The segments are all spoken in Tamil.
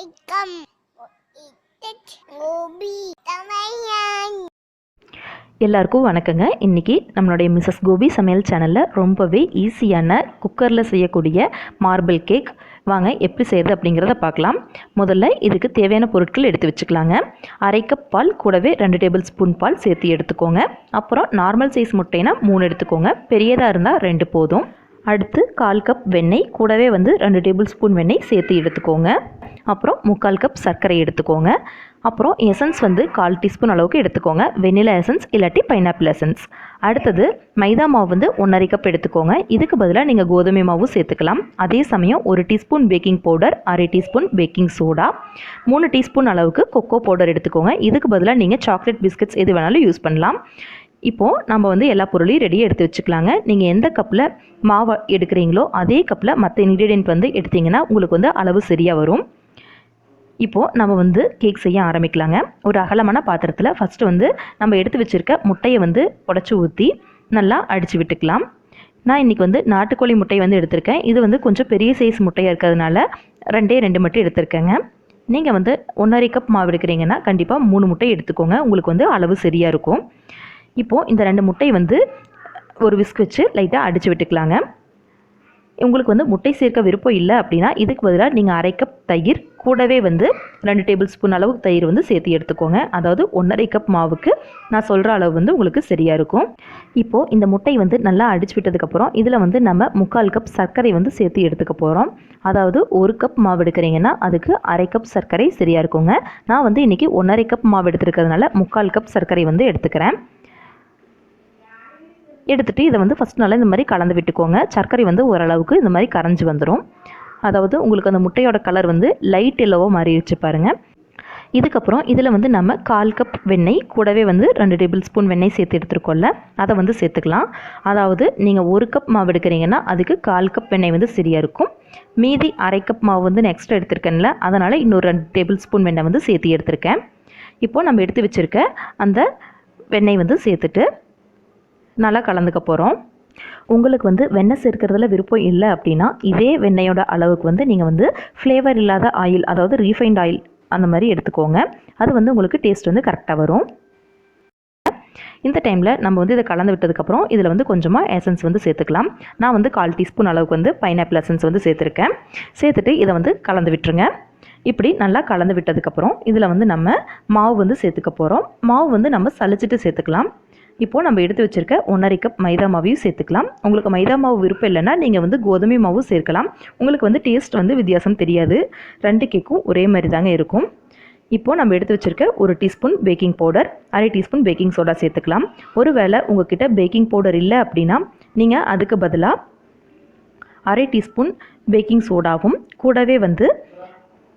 ஐக்கம் கோபி தமையன். எல்லாருக்கும் வணக்கங்க. இன்றைக்கி நம்மளுடைய மிஸ்ஸஸ் கோபி சமையல் சேனலில் ரொம்பவே ஈஸியான குக்கரில் செய்யக்கூடிய மார்பிள் கேக் வாங்க எப்படி செய்கிறது அப்படிங்கிறத பார்க்கலாம். முதல்ல இதுக்கு தேவையான பொருட்கள் எடுத்து வச்சுக்கலாங்க. 1/2 கப் பால் கூடவே 2 டேபிள் ஸ்பூன் பால் சேர்த்து எடுத்துக்கோங்க. அப்புறம் நார்மல் சைஸ் முட்டைனா 3 எடுத்துக்கோங்க, பெரியதாக இருந்தால் 2 போதும். அடுத்து 1/4 கப் வெண்ணெய் கூடவே 2 டேபிள் ஸ்பூன் வெண்ணெய் சேர்த்து எடுத்துக்கோங்க. அப்புறம் 3/4 கப் சர்க்கரை எடுத்துக்கோங்க. அப்புறம் எசன்ஸ் 1/4 டீஸ்பூன் அளவுக்கு எடுத்துக்கோங்க, வெண்ணிலா எசன்ஸ் இல்லாட்டி பைனாப்பிள் எசன்ஸ். அடுத்தது மைதா மாவு 1/2 கப் எடுத்துக்கோங்க. இதுக்கு பதிலாக நீங்கள் கோதுமை மாவு சேர்த்துக்கலாம். அதே சமயம் 1 teaspoon baking powder, 1/2 teaspoon baking soda, 3 teaspoon அளவுக்கு கொக்கோ பவுடர் எடுத்துக்கோங்க. இதுக்கு பதிலாக நீங்கள் சாக்லேட் பிஸ்கட்ஸ் எது வேணாலும் யூஸ் பண்ணலாம். இப்போது நம்ம எல்லா பொருளையும் ரெடியாக எடுத்து வச்சுக்கலாங்க. நீங்கள் எந்த கப்பில் மாவு எடுக்கிறீங்களோ அதே கப்பில் மற்ற இன்க்ரீடியன்ட் எடுத்திங்கன்னா உங்களுக்கு அளவு சரியாக வரும். இப்போது நம்ம கேக் செய்ய ஆரம்பிக்கலாங்க. ஒரு அகலமான பாத்திரத்தில் ஃபஸ்ட்டு நம்ம எடுத்து வச்சுருக்க முட்டையை உடச்சி ஊற்றி நல்லா அடித்து விட்டுக்கலாம். நான் இன்றைக்கி நாட்டுக்கோழி முட்டை எடுத்திருக்கேன். இது கொஞ்சம் பெரிய சைஸ் முட்டையாக இருக்கிறதுனால 2 மட்டும் எடுத்திருக்கேங்க. நீங்கள் 1/2 கப் மாவு எடுக்கிறீங்கன்னா கண்டிப்பாக 3 முட்டை எடுத்துக்கோங்க, உங்களுக்கு அளவு சரியாக இருக்கும். இப்போது இந்த 2 முட்டை ஒரு விஸ்க் வச்சு லைட்டாக அடித்து விட்டுக்கலாங்க. உங்களுக்கு முட்டை சேர்க்க விருப்பம் இல்லை அப்படின்னா இதுக்கு பதிலாக நீங்கள் 1/2 கப் தயிர் கூடவே 2 டேபிள் ஸ்பூன் அளவுக்கு தயிர் சேர்த்து எடுத்துக்கோங்க. அதாவது 1/2 கப் மாவுக்கு நான் சொல்கிற அளவு உங்களுக்கு சரியாக இருக்கும். இப்போது இந்த முட்டை நல்லா அடிச்சு விட்டதுக்கப்புறம் இதில் நம்ம 3/4 கப் சர்க்கரை சேர்த்து எடுத்துக்க போகிறோம். அதாவது 1 கப் மாவு எடுக்கிறீங்கன்னா அதுக்கு 1/2 கப் சர்க்கரை சரியாக இருக்குங்க. நான் இன்றைக்கி 1/2 கப் மாவு எடுத்துருக்கிறதுனால 3/4 கப் சர்க்கரை எடுத்துக்கிறேன். எடுத்துகிட்டு இதை ஃபஸ்ட் நாள் இந்த மாதிரி கலந்து விட்டுக்கோங்க. சர்க்கரை ஓரளவுக்கு இந்த மாதிரி கரைஞ்சி வந்துடும். அதாவது உங்களுக்கு அந்த முட்டையோட கலர் லைட் எல்லோவோ மாறிடுச்சு பாருங்கள். இதுக்கப்புறம் இதில் நம்ம 1/4 கப் வெண்ணெய் கூடவே 2 டேபிள் ஸ்பூன் வெண்ணெய் சேர்த்து எடுத்துருக்கோம்ல அதை சேர்த்துக்கலாம். அதாவது நீங்கள் 1 கப் மாவு எடுக்கிறீங்கன்னா அதுக்கு 1/4 கப் வெண்ணெய் சரியாக இருக்கும். மீதி 1/2 கப் மாவு நான் எக்ஸ்ட்ரா எடுத்துருக்கேன்ல, அதனால் இன்னொரு 2 டேபிள் ஸ்பூன் வெண்ணெய் சேர்த்து எடுத்துருக்கேன். இப்போது நம்ம எடுத்து வச்சுருக்க அந்த வெண்ணெய் சேர்த்துட்டு நல்லா கலந்துக்க போகிறோம். உங்களுக்கு வெண்ணெய் சேர்க்கிறதுல விருப்பம் இல்லை அப்படின்னா இதே வெண்ணெயோட அளவுக்கு நீங்கள் ஃப்ளேவர் இல்லாத ஆயில், அதாவது ரீஃபைண்ட் ஆயில் அந்த மாதிரி எடுத்துக்கோங்க. அது உங்களுக்கு டேஸ்ட் கரெக்டாக வரும். இந்த டைமில் நம்ம இதை கலந்து விட்டதுக்கப்புறம் இதில் கொஞ்சமாக எசன்ஸ் சேர்த்துக்கலாம். நான் 1/4 டீஸ்பூன் அளவுக்கு பைனாப்பிள் எசன்ஸ் சேர்த்துருக்கேன். சேர்த்துட்டு இதை கலந்து விட்டுருங்க. இப்படி நல்லா கலந்து விட்டதுக்கப்புறம் இதில் நம்ம மாவு சேர்த்துக்க போகிறோம். மாவு நம்ம சலிச்சிட்டு சேர்த்துக்கலாம். இப்போது நம்ம எடுத்து வச்சுருக்க 1/2 கப் மைதா மாவையும் சேர்த்துக்கலாம். உங்களுக்கு மைதா மாவு விருப்பம் இல்லைன்னா நீங்கள் கோதுமை மாவு சேர்க்கலாம். உங்களுக்கு டேஸ்ட் வித்தியாசம் தெரியாது. 2 கேக்கும் ஒரே மாதிரி தாங்க இருக்கும். இப்போது நம்ம எடுத்து வச்சுருக்க 1 teaspoon baking powder, 1/2 teaspoon baking soda சேர்த்துக்கலாம். ஒருவேளை உங்கள்கிட்ட பேக்கிங் பவுடர் இல்லை அப்படின்னா நீங்கள் அதுக்கு பதிலாக 1/2 டீஸ்பூன் பேக்கிங் சோடாவும் கூடவே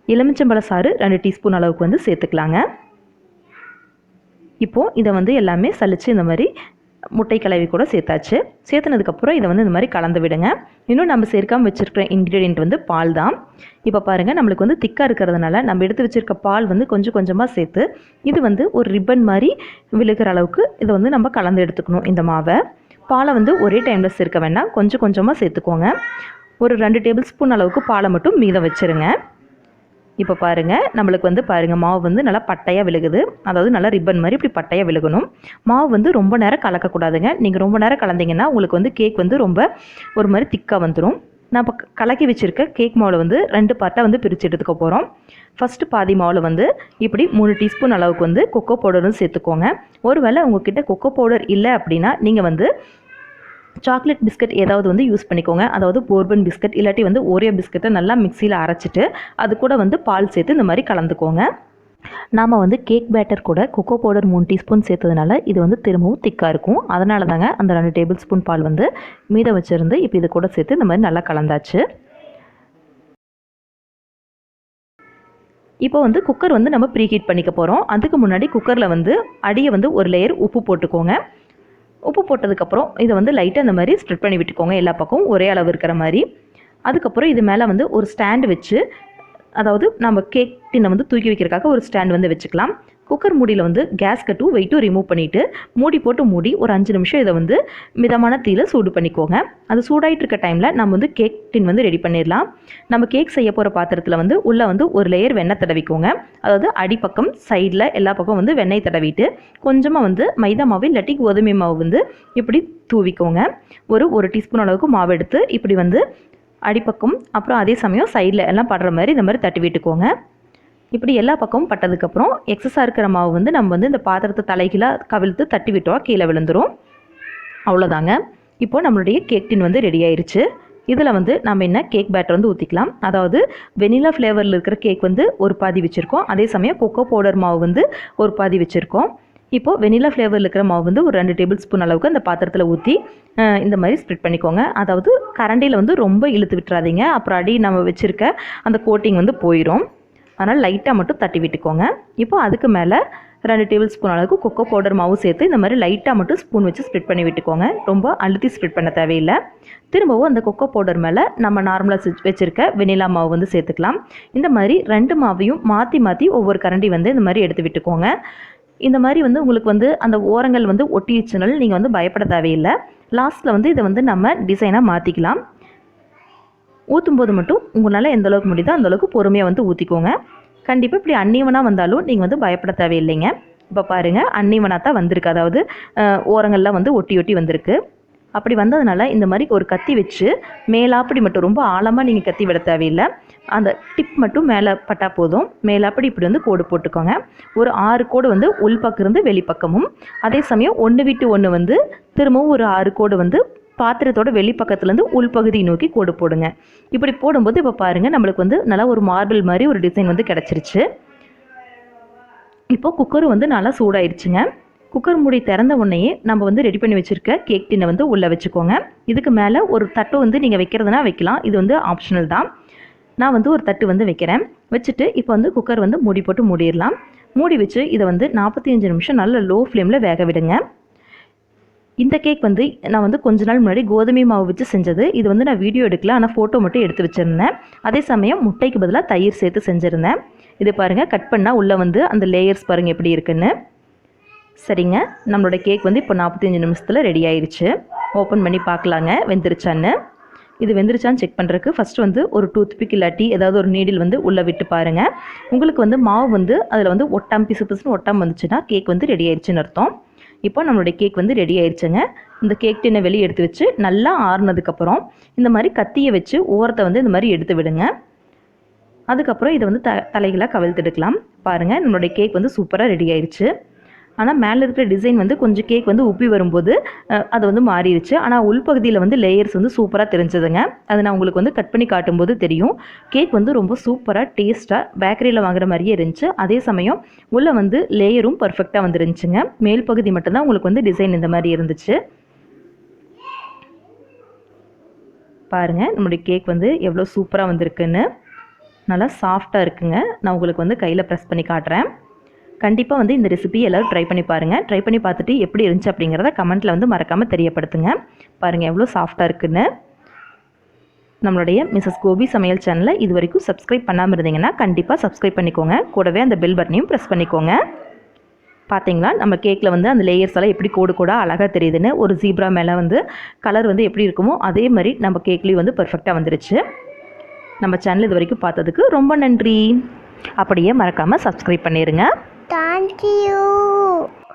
எலுமிச்சம்பழ சாறு 2 டீஸ்பூன் அளவுக்கு சேர்த்துக்கலாங்க. இப்போது இதை எல்லாமே சலித்து இந்த மாதிரி முட்டை கலவி கூட சேர்த்தாச்சு. சேர்த்துனதுக்கப்புறம் இதை இந்த மாதிரி கலந்து விடுங்க. இன்னும் நம்ம சேர்க்காமல் வச்சுருக்கிற இன்க்ரீடியன்ட் பால் தான். இப்போ பாருங்கள், நம்மளுக்கு திக்காக இருக்கிறதுனால நம்ம எடுத்து வச்சுருக்க பால் கொஞ்சம் கொஞ்சமாக சேர்த்து இது ஒரு ரிப்பன் மாதிரி விழுகிற அளவுக்கு இதை நம்ம கலந்து எடுத்துக்கணும். இந்த மாவை பாலை ஒரே டைமில் சேர்க்க வேண்டாம், கொஞ்சம் கொஞ்சமாக சேர்த்துக்கோங்க. ஒரு 2 டேபிள் ஸ்பூன் அளவுக்கு பாலை மட்டும் மீதம் வச்சுருங்க. இப்போ பாருங்கள், நம்மளுக்கு பாருங்கள் மாவு நல்லா பட்டையாக விழுகுது. அதாவது நல்லா ரிப்பன் மாதிரி இப்படி பட்டையாக விழுகணும். மாவு ரொம்ப நேரம் கலக்கக்கூடாதுங்க. நீங்கள் ரொம்ப நேரம் கலந்தீங்கன்னா உங்களுக்கு கேக் ரொம்ப ஒரு மாதிரி திக்காக வந்துடும். நான் இப்போ கலக்கி வச்சுருக்க கேக் மாவில் 2 பார்ட்டாக பிரித்து எடுத்துக்க போகிறோம். ஃபஸ்ட்டு பாதி மாவில் இப்படி 3 டீஸ்பூன் அளவுக்கு கொக்கோ பவுடரும் சேர்த்துக்கோங்க. ஒருவேளை உங்கள்கிட்ட கொக்கோ பவுடர் இல்லை அப்படின்னா நீங்கள் சாக்லேட் பிஸ்கட் ஏதாவது யூஸ் பண்ணிக்கோங்க. அதாவது போர்பன் பிஸ்கட் இல்லாட்டி ஓரியோ பிஸ்கட்டை நல்லா மிக்சியில் அரைச்சிட்டு அது கூட பால் சேர்த்து இந்த மாதிரி கலந்துக்கோங்க. நாம் கேக் பேட்டர் கூட கொக்கோ பவுடர் 3 டீஸ்பூன் சேர்த்ததுனால இது திரும்பவும் திக்காக இருக்கும். அதனால தாங்க அந்த 2 டேபிள் ஸ்பூன் பால் மீதம் வச்சுருந்து இப்போ இது கூட சேர்த்து இந்த மாதிரி நல்லா கலந்தாச்சு. இப்போ குக்கர் நம்ம ப்ரீஹீட் பண்ணிக்க போகிறோம். அதுக்கு முன்னாடி குக்கரில் அடியை ஒரு லேயர் உப்பு போட்டுக்கோங்க. உப்பு போட்டதுக்கப்புறம் இதை லைட்டாக இந்த மாதிரி ஸ்ப்ரெட் பண்ணி விட்டுக்கோங்க, எல்லா பக்கமும் ஒரே அளவு இருக்கிற மாதிரி. அதுக்கப்புறம் இது மேலே ஒரு ஸ்டாண்டு வச்சு, அதாவது நம்ம கேக் டின்னை தூக்கி வைக்கிறதுக்காக ஒரு ஸ்டாண்ட் வச்சுக்கலாம். குக்கர் மூடியில் வந்து கேஸ் கட்டும் வெயிட்டும் ரிமூவ் பண்ணிவிட்டு மூடி போட்டு மூடி ஒரு 5 நிமிஷம் இதை வந்து மிதமான தீயில சூடு பண்ணிக்கோங்க. அது சூடாயிட்டு இருக்க டைமில் நம்ம வந்து கேக் டின் வந்து ரெடி பண்ணிடலாம். நம்ம கேக் செய்ய போகிற பாத்திரத்தில் வந்து உள்ளே வந்து ஒரு லேயர் வெண்ணெய் தடவிக்கோங்க. அதாவது அடிப்பக்கம் சைடில் எல்லா பக்கம் வந்து வெண்ணெய் தடவிட்டு கொஞ்சமாக வந்து மைதா மாவு இல்லாட்டி கோதுமை மாவு வந்து இப்படி தூவிக்கோங்க. ஒரு டீஸ்பூன் அளவுக்கு மாவு எடுத்து இப்படி வந்து அடிப்பக்கம் அப்புறம் அதே சமயம் சைடில் எல்லாம் படுற மாதிரி இந்த மாதிரி தட்டி விட்டுக்கோங்க. இப்படி எல்லா பக்கமும் பட்டதுக்கப்புறம் எக்ஸஸாக இருக்கிற மாவு வந்து நம்ம வந்து இந்த பாத்திரத்தை தலைகீழாக கவிழ்த்து தட்டி விட்டோம், கீழே விழுந்துடும். அவ்வளோதாங்க. இப்போ நம்மளுடைய கேக் டின் வந்து ரெடி ஆயிடுச்சு. இதில் வந்து நம்ம என்ன கேக் பேட்டர் வந்து ஊற்றிக்கலாம். அதாவது வெனிலா ஃப்ளேவரில் இருக்கிற கேக் வந்து ஒரு பாதி வச்சுருக்கோம், அதே சமயம் கொக்கோ பவுடர் மாவு வந்து ஒரு பாதி வச்சுருக்கோம். இப்போது வெனிலா ஃப்ளேவரில் இருக்கிற மாவு வந்து ஒரு 2 டேபிள் ஸ்பூன் அளவுக்கு அந்த பாத்திரத்தில் ஊற்றி இந்த மாதிரி ஸ்ப்ரெட் பண்ணிக்கோங்க. அதாவது கரண்டியில் வந்து ரொம்ப இழுத்து விட்டுறாதீங்க, அப்புறம் அடி நம்ம வச்சுருக்க அந்த கோட்டிங் வந்து போயிடும். அதனால் லைட்டாக மட்டும் தட்டி விட்டுக்கோங்க. இப்போ அதுக்கு மேலே 2 டேபிள் ஸ்பூன் அளவுக்கு கொக்கோ பவுடர் மாவு சேர்த்து இந்த மாதிரி லைட்டாக மட்டும் ஸ்பூன் வச்சு ஸ்ப்ரெட் பண்ணி விட்டுக்கோங்க. ரொம்ப அழுத்தி ஸ்ப்ரெட் பண்ண தேவையில்லை. திரும்பவும் அந்த கொக்கோ பவுடர் மேலே நம்ம நார்மலாக வச்சுருக்க வெனிலா மாவு வந்து சேர்த்துக்கலாம். இந்த மாதிரி 2 மாவையும் மாற்றி மாற்றி ஒவ்வொரு கரண்டி வந்து இந்த மாதிரி எடுத்து விட்டுக்கோங்க. இந்த மாதிரி வந்து உங்களுக்கு வந்து அந்த ஓரங்கள் வந்து ஒட்டிடுச்சுனாலும் நீங்கள் வந்து பயப்பட தேவையில்லை. லாஸ்ட்டில் வந்து இதை வந்து நம்ம டிசைனாக மாற்றிக்கலாம். ஊற்றும்போது மட்டும் உங்களால் எந்த அளவுக்கு முடியுதோ அந்தளவுக்கு பொறுமையாக வந்து ஊற்றிக்கோங்க. கண்டிப்பாக இப்படி அன்னீவனாக வந்தாலும் நீங்கள் வந்து பயப்பட தேவையில்லைங்க. இப்போ பாருங்கள், அன்னீவனாக தான் வந்திருக்கு. அதாவது ஓரங்கள்லாம் வந்து ஒட்டி ஒட்டி வந்திருக்கு. அப்படி வந்ததுனால இந்த மாதிரி ஒரு கத்தி வச்சு மேலாப்படி மட்டும், ரொம்ப ஆழமாக நீங்கள் கத்தி விட தேவையில்லை, அந்த டிப் மட்டும் மேலே பட்டால் போதும். மேலாப்படி இப்படி வந்து கோடு போட்டுக்கோங்க. ஒரு 6 கோடு வந்து உள்பக்கம் இருந்து வெளிப்பக்கமும், அதே சமயம் 1 விட்டு 1 வந்து திரும்பவும் ஒரு 6 கோடு வந்து பாத்திரத்தோட வெளிப்பக்கத்துலேருந்து உள்பகுதி நோக்கி கோடு போடுங்க. இப்படி போடும்போது இப்போ பாருங்கள், நம்மளுக்கு வந்து நல்லா ஒரு மார்பிள் மாதிரி ஒரு டிசைன் வந்து கிடச்சிருச்சு. இப்போது குக்கரும் வந்து நல்லா சூடாயிடுச்சுங்க. குக்கர் மூடி திறந்த உடனேயே நம்ம வந்து ரெடி பண்ணி வச்சுருக்க கேக் டின்னை வந்து உள்ளே வச்சுக்கோங்க. இதுக்கு மேலே ஒரு தட்டு வந்து நீங்கள் வைக்கிறதுனா வைக்கலாம், இது வந்து ஆப்ஷனல் தான். நான் வந்து ஒரு தட்டு வந்து வைக்கிறேன். வச்சுட்டு இப்போ வந்து குக்கர் வந்து மூடி போட்டு மூடிடலாம். மூடி வச்சு இதை வந்து 45 நிமிஷம் நல்ல லோ ஃப்ளேமில் வேக விடுங்க. இந்த கேக் வந்து நான் வந்து கொஞ்ச நாள் முன்னாடி கோதுமை மாவு வச்சு செஞ்சது. இது வந்து நான் வீடியோ எடுக்கல, ஆனால் ஃபோட்டோ மட்டும் எடுத்து வச்சுருந்தேன். அதே சமயம் முட்டைக்கு பதிலாக தயிர் சேர்த்து செஞ்சுருந்தேன். இது பாருங்கள், கட் பண்ணால் உள்ளே வந்து அந்த லேயர்ஸ் பாருங்கள் எப்படி இருக்குன்னு. சரிங்க, நம்மளோட கேக் வந்து இப்போ 45 நிமிஷத்தில் ரெடி ஆயிடுச்சு. ஓப்பன் பண்ணி பார்க்கலாங்க வெந்துருச்சான்னு. இது வெந்துருச்சான்னு செக் பண்ணுறதுக்கு ஃபஸ்ட்டு வந்து ஒரு டூத்பிக் இல்லாட்டி ஏதாவது ஒரு நீடில் வந்து உள்ளே விட்டு பாருங்கள். உங்களுக்கு வந்து மாவு வந்து அதில் வந்து ஒட்டாம் பிசு பிசுன்னு ஒட்டாமல் வந்துச்சுன்னா கேக் வந்து ரெடி ஆயிடுச்சுன்னு அர்த்தம். இப்போ நம்மளுடைய கேக் வந்து ரெடி ஆயிடுச்சுங்க. இந்த கேக் டின்னை வெளியே எடுத்து வச்சு நல்லா ஆறுனதுக்கப்புறம் இந்த மாதிரி கத்தியை வச்சு ஓரத்தை வந்து இந்த மாதிரி எடுத்து விடுங்க. அதுக்கப்புறம் இதை வந்து தலைகளாக கவிழ்த்தெடுக்கலாம். பாருங்கள், நம்மளுடைய கேக் வந்து சூப்பராக ரெடி ஆயிடுச்சு. ஆனால் மேலே இருக்கிற டிசைன் வந்து கொஞ்சம் கேக் வந்து உப்பி வரும்போது அது வந்து மாறிடுச்சு. ஆனால் உள்பகுதியில் வந்து லேயர்ஸ் வந்து சூப்பராக தெரிஞ்சதுங்க. அது நான் உங்களுக்கு வந்து கட் பண்ணி காட்டும்போது தெரியும். கேக் வந்து ரொம்ப சூப்பராக டேஸ்ட்டாக பேக்கரியில் வாங்குற மாதிரியே இருந்துச்சு. அதே சமயம் உள்ளே வந்து லேயரும் பர்ஃபெக்டாக வந்துருந்துச்சுங்க. மேல் பகுதி மட்டும்தான் உங்களுக்கு வந்து டிசைன் இந்த மாதிரி இருந்துச்சு. பாருங்கள், நம்மளுடைய கேக் வந்து எவ்வளோ சூப்பராக வந்திருக்குன்னு. நல்லா சாஃப்டாக இருக்குங்க. நான் உங்களுக்கு வந்து கையில் ப்ரெஸ் பண்ணி காட்டுறேன். கண்டிப்பாக வந்து இந்த ரெசிபி எல்லோரும் ட்ரை பண்ணி பாருங்கள். ட்ரை பண்ணி பார்த்துட்டு எப்படி இருந்துச்சு அப்படிங்கிறத கமெண்ட்டில் வந்து மறக்காமல் தெரியப்படுத்துங்க. பாருங்கள் எவ்வளோ சாஃப்டாக இருக்குன்னு. நம்மளுடைய மிஸ்ஸஸ் கோபி சமையல் சேனலை இது வரைக்கும் சப்ஸ்கிரைப் பண்ணாமல் இருந்தீங்கன்னா கண்டிப்பாக சப்ஸ்கிரைப் பண்ணிக்கோங்க. கூடவே அந்த பெல் பட்டனையும் ப்ரெஸ் பண்ணிக்கோங்க. பார்த்தீங்களா, நம்ம கேக்கில் வந்து அந்த லேயர்ஸ் எல்லாம் எப்படி கோடு கூட அழகாக தெரியுதுன்னு. ஒரு ஜீப்ரா மேலே வந்து கலர் வந்து எப்படி இருக்குமோ அதே மாதிரி நம்ம கேக்லேயும் வந்து பர்ஃபெக்டாக வந்துருச்சு. நம்ம சேனல் இது வரைக்கும் பார்த்ததுக்கு ரொம்ப நன்றி. அப்படியே மறக்காமல் சப்ஸ்கிரைப் பண்ணிடுங்க. Thank you.